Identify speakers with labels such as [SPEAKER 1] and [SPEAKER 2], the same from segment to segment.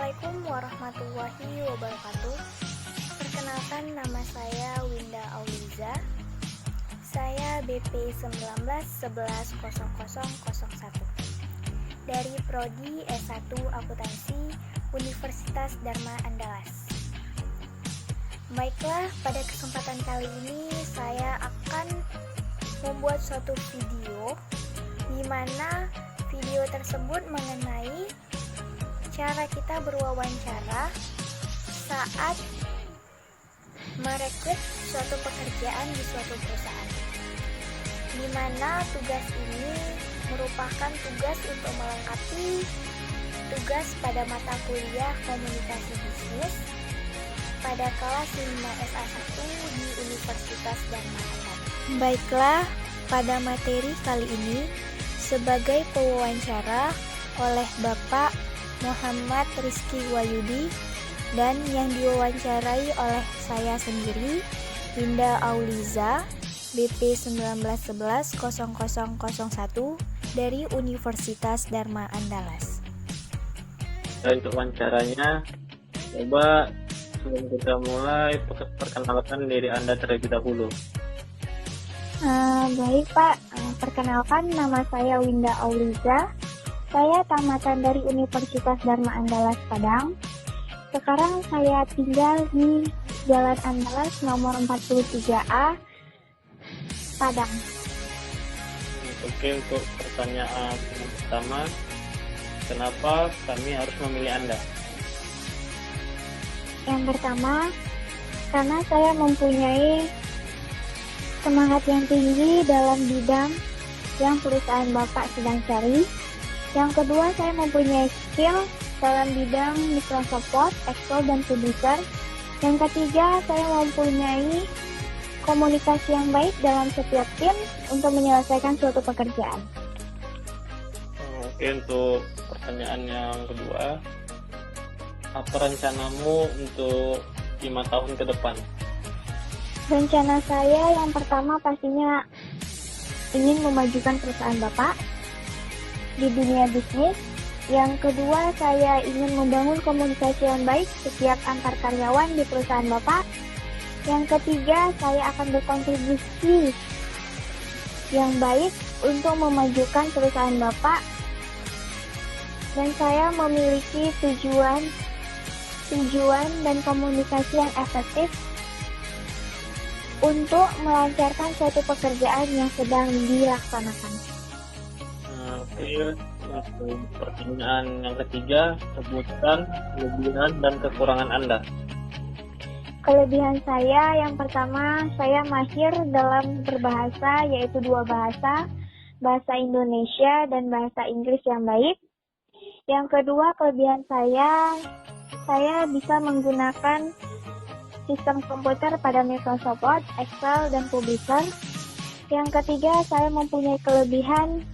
[SPEAKER 1] Assalamualaikum warahmatullahi wabarakatuh. Perkenalkan, nama saya Winda Auliza. Saya BP 19110001 dari Prodi S1 Akuntansi Universitas Dharma Andalas. Baiklah, pada kesempatan kali ini saya akan membuat suatu video di mana video tersebut mengenai cara kita berwawancara saat merekrut suatu pekerjaan di suatu perusahaan, di mana tugas ini merupakan tugas untuk melengkapi tugas pada mata kuliah komunikasi bisnis pada kelas 5 SA1 di Universitas Dharma Andalas. Baiklah, pada materi kali ini sebagai pewawancara oleh Bapak Muhammad Rizky Wahyudi dan yang diwawancarai oleh saya sendiri, Winda Auliza, BP 19110001 dari Universitas Dharma Andalas.
[SPEAKER 2] Untuk wawancaranya, coba sebelum kita mulai, perkenalkan diri Anda terlebih dahulu.
[SPEAKER 1] Baik Pak, perkenalkan nama saya Winda Auliza. Saya tamatan dari Universitas Dharma Andalas Padang. Sekarang saya tinggal di Jalan Andalas nomor 43A, Padang.
[SPEAKER 2] Oke, untuk pertanyaan yang pertama, kenapa kami harus memilih Anda?
[SPEAKER 1] Yang pertama, karena saya mempunyai semangat yang tinggi dalam bidang yang perusahaan Bapak sedang cari. Yang kedua, saya mempunyai skill dalam bidang Microsoft Word, Excel, dan Publisher. Yang ketiga, saya mempunyai komunikasi yang baik dalam setiap tim untuk menyelesaikan suatu pekerjaan.
[SPEAKER 2] Oke, untuk pertanyaan yang kedua, apa rencanamu untuk 5 tahun ke depan?
[SPEAKER 1] Rencana saya yang pertama pastinya ingin memajukan perusahaan Bapak di dunia bisnis. Yang kedua, saya ingin membangun komunikasi yang baik setiap antar karyawan di perusahaan Bapak. Yang ketiga, saya akan berkontribusi yang baik untuk memajukan perusahaan Bapak. Dan saya memiliki tujuan dan komunikasi yang efektif untuk melancarkan suatu pekerjaan yang sedang dilaksanakan.
[SPEAKER 2] Oke, untuk pertanyaan yang ketiga, sebutkan kelebihan dan kekurangan Anda.
[SPEAKER 1] Kelebihan saya, yang pertama, saya mahir dalam berbahasa, yaitu 2 bahasa, bahasa Indonesia dan bahasa Inggris yang baik. Yang kedua, kelebihan saya bisa menggunakan sistem komputer pada Microsoft Word, Excel, dan Publisher. Yang ketiga, saya mempunyai kelebihan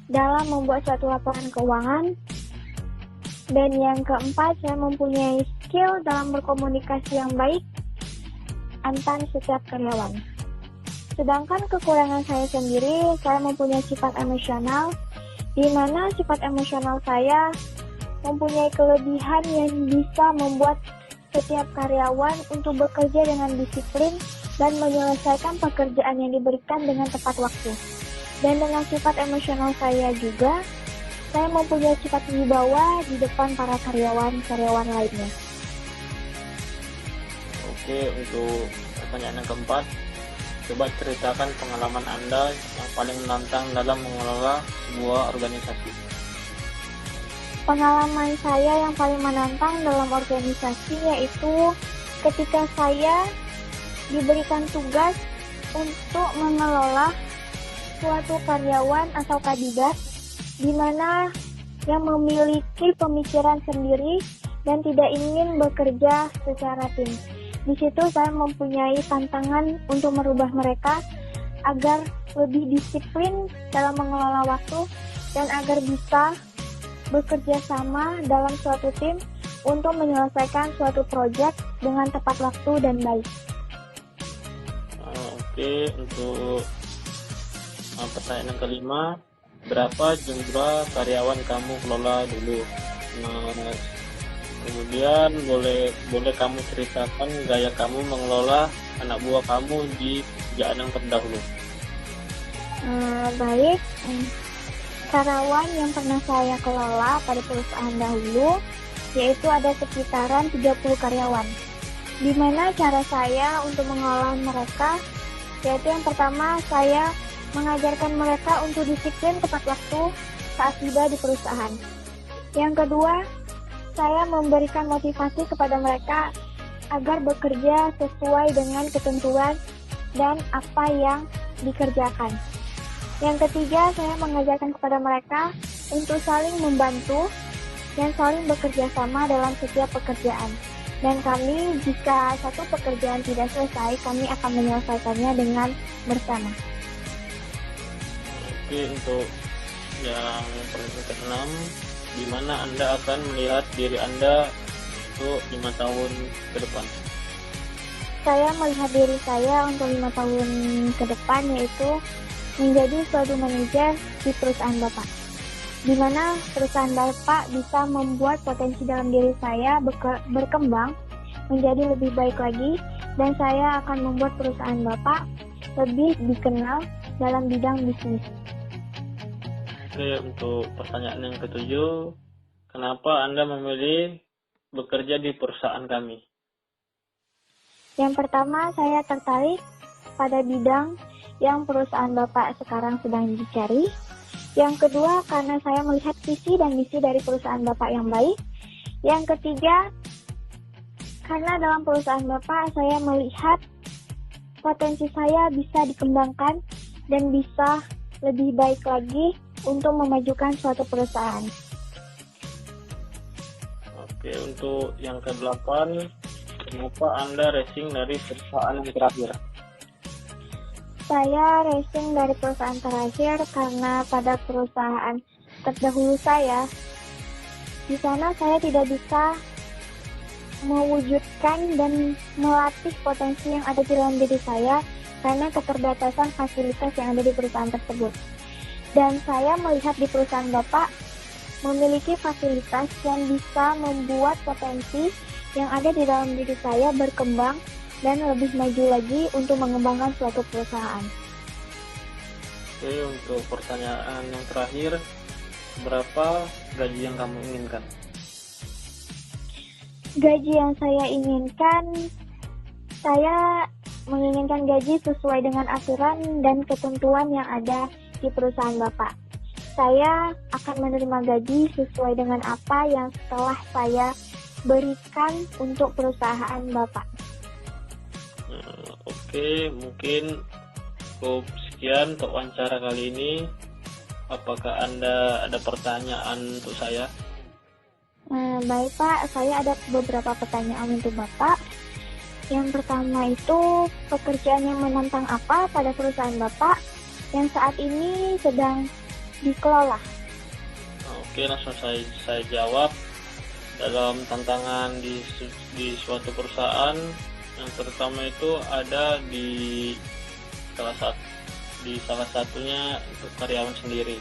[SPEAKER 1] dalam membuat suatu laporan keuangan. Dan yang keempat, saya mempunyai skill dalam berkomunikasi yang baik antar setiap karyawan. Sedangkan kekurangan saya sendiri, saya mempunyai sifat emosional, di mana sifat emosional saya mempunyai kelebihan yang bisa membuat setiap karyawan untuk bekerja dengan disiplin dan menyelesaikan pekerjaan yang diberikan dengan tepat waktu. Dan dengan sifat emosional saya juga, saya mempunyai sifat wibawa di depan para karyawan lainnya.
[SPEAKER 2] Oke, untuk pertanyaan yang keempat, coba ceritakan pengalaman Anda yang paling menantang dalam mengelola sebuah organisasi.
[SPEAKER 1] Pengalaman saya yang paling menantang dalam organisasi yaitu ketika saya diberikan tugas untuk mengelola suatu karyawan atau kandidat di mana yang memiliki pemikiran sendiri dan tidak ingin bekerja secara tim. Di situ saya mempunyai tantangan untuk merubah mereka agar lebih disiplin dalam mengelola waktu dan agar bisa bekerja sama dalam suatu tim untuk menyelesaikan suatu proyek dengan tepat waktu dan baik.
[SPEAKER 2] Oke, untuk pertanyaan yang kelima, berapa jumlah karyawan kamu kelola dulu? Kemudian boleh kamu ceritakan gaya kamu mengelola anak buah kamu di pekerjaan yang terdahulu.
[SPEAKER 1] Baik, karyawan yang pernah saya kelola pada perusahaan dahulu yaitu ada sekitaran 30 karyawan. Di mana cara saya untuk mengelola mereka yaitu yang pertama saya mengajarkan mereka untuk disiplin tepat waktu saat tiba di perusahaan. Yang kedua, saya memberikan motivasi kepada mereka agar bekerja sesuai dengan ketentuan dan apa yang dikerjakan. Yang ketiga, saya mengajarkan kepada mereka untuk saling membantu dan saling bekerja sama dalam setiap pekerjaan. Dan kami, jika satu pekerjaan tidak selesai, kami akan menyelesaikannya dengan bersama.
[SPEAKER 2] Oke, untuk yang ke-6, di mana Anda akan melihat diri Anda untuk 5 tahun ke depan?
[SPEAKER 1] Saya melihat diri saya untuk 5 tahun ke depan yaitu menjadi suatu manajer di perusahaan Bapak. Di mana perusahaan Bapak bisa membuat potensi dalam diri saya berkembang menjadi lebih baik lagi, dan saya akan membuat perusahaan Bapak lebih dikenal dalam bidang bisnis.
[SPEAKER 2] Oke, untuk pertanyaan yang ke-7, kenapa Anda memilih bekerja di perusahaan kami?
[SPEAKER 1] Yang pertama, saya tertarik pada bidang yang perusahaan Bapak sekarang sedang dicari. Yang kedua, karena saya melihat visi dan misi dari perusahaan Bapak yang baik. Yang ketiga, karena dalam perusahaan Bapak saya melihat potensi saya bisa dikembangkan dan bisa lebih baik lagi untuk memajukan suatu perusahaan.
[SPEAKER 2] Oke, untuk yang ke-8, kenapa Anda racing dari perusahaan yang terakhir?
[SPEAKER 1] Saya racing dari perusahaan terakhir karena pada perusahaan terdahulu saya, di sana saya tidak bisa mewujudkan dan melatih potensi yang ada di dalam diri saya karena keterbatasan fasilitas yang ada di perusahaan tersebut. Dan saya melihat di perusahaan Bapak memiliki fasilitas yang bisa membuat potensi yang ada di dalam diri saya berkembang dan lebih maju lagi untuk mengembangkan suatu perusahaan.
[SPEAKER 2] Oke, untuk pertanyaan yang terakhir, berapa gaji yang kamu inginkan?
[SPEAKER 1] Gaji yang saya inginkan, saya menginginkan gaji sesuai dengan aturan dan ketentuan yang ada di perusahaan Bapak. Saya akan menerima gaji sesuai dengan apa yang telah saya berikan untuk perusahaan Bapak.
[SPEAKER 2] Oke, mungkin cukup sekian untuk wawancara kali ini. Apakah Anda ada pertanyaan untuk saya?
[SPEAKER 1] Baik Pak, saya ada beberapa pertanyaan untuk Bapak. Yang pertama itu, pekerjaan yang menantang apa pada perusahaan Bapak yang saat ini sedang dikelola?
[SPEAKER 2] Oke, langsung saya jawab. Dalam tantangan di suatu perusahaan, yang pertama itu ada di salah satunya untuk karyawan sendiri.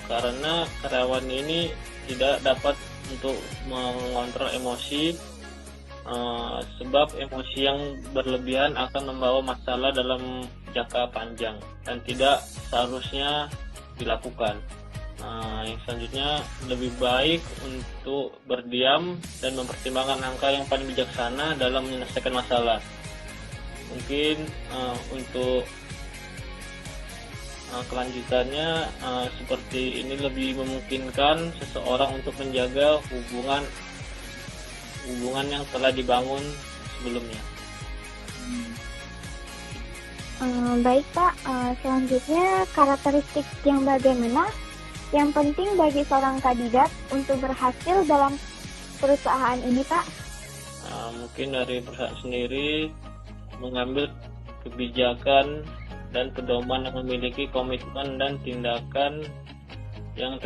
[SPEAKER 2] Karena karyawan ini tidak dapat untuk mengontrol emosi, sebab emosi yang berlebihan akan membawa masalah dalam jangka panjang dan tidak seharusnya dilakukan. Yang selanjutnya, lebih baik untuk berdiam dan mempertimbangkan angka yang paling bijaksana dalam menyelesaikan masalah. Mungkin untuk kelanjutannya seperti ini lebih memungkinkan seseorang untuk menjaga hubungan yang telah dibangun sebelumnya.
[SPEAKER 1] Baik Pak, selanjutnya karakteristik yang bagaimana yang penting bagi seorang kandidat untuk berhasil dalam perusahaan ini Pak?
[SPEAKER 2] Mungkin dari perusahaan sendiri mengambil kebijakan dan pedoman yang memiliki komitmen dan tindakan yang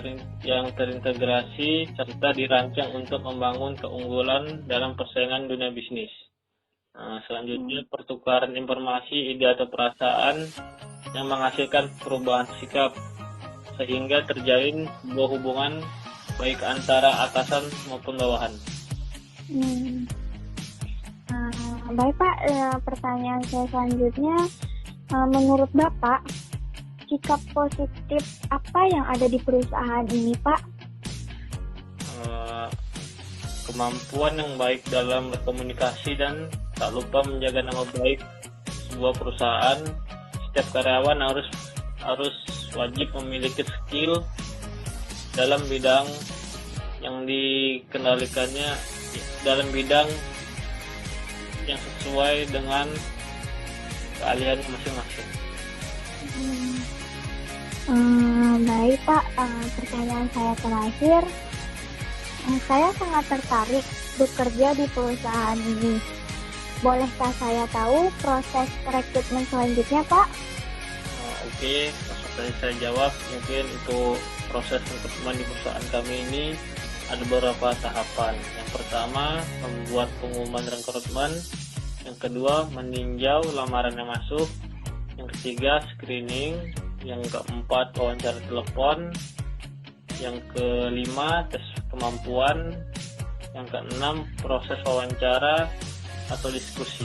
[SPEAKER 2] terintegrasi serta dirancang untuk membangun keunggulan dalam persaingan dunia bisnis. Selanjutnya, pertukaran informasi, ide atau perasaan yang menghasilkan perubahan sikap sehingga terjalin sebuah hubungan baik antara atasan maupun bawahan.
[SPEAKER 1] Hmm. Baik Pak, pertanyaan saya selanjutnya, menurut Bapak, sikap positif apa yang ada di perusahaan ini Pak?
[SPEAKER 2] Kemampuan yang baik dalam berkomunikasi dan tak lupa menjaga nama baik sebuah perusahaan. Setiap karyawan harus wajib memiliki skill dalam bidang yang dikendalikannya, dalam bidang yang sesuai dengan keahlian masing-masing.
[SPEAKER 1] Baik Pak, pertanyaan saya terakhir, saya sangat tertarik bekerja di perusahaan ini. Bolehkah saya tahu proses rekrutmen selanjutnya Pak?
[SPEAKER 2] Oke, langsung saja saya jawab. Mungkin untuk proses rekrutmen di perusahaan kami ini ada beberapa tahapan. Yang pertama, membuat pengumuman rekrutmen. Yang kedua, meninjau lamaran yang masuk. Yang ketiga, screening. Yang keempat, wawancara telepon. Yang kelima, tes kemampuan. Yang keenam, proses wawancara atau diskusi.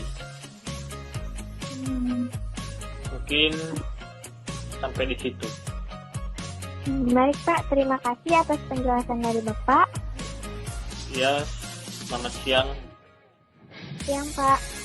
[SPEAKER 2] Mungkin sampai di situ.
[SPEAKER 1] Baik Pak, terima kasih atas penjelasan dari Bapak.
[SPEAKER 2] Ya, selamat siang.
[SPEAKER 1] Siang Pak.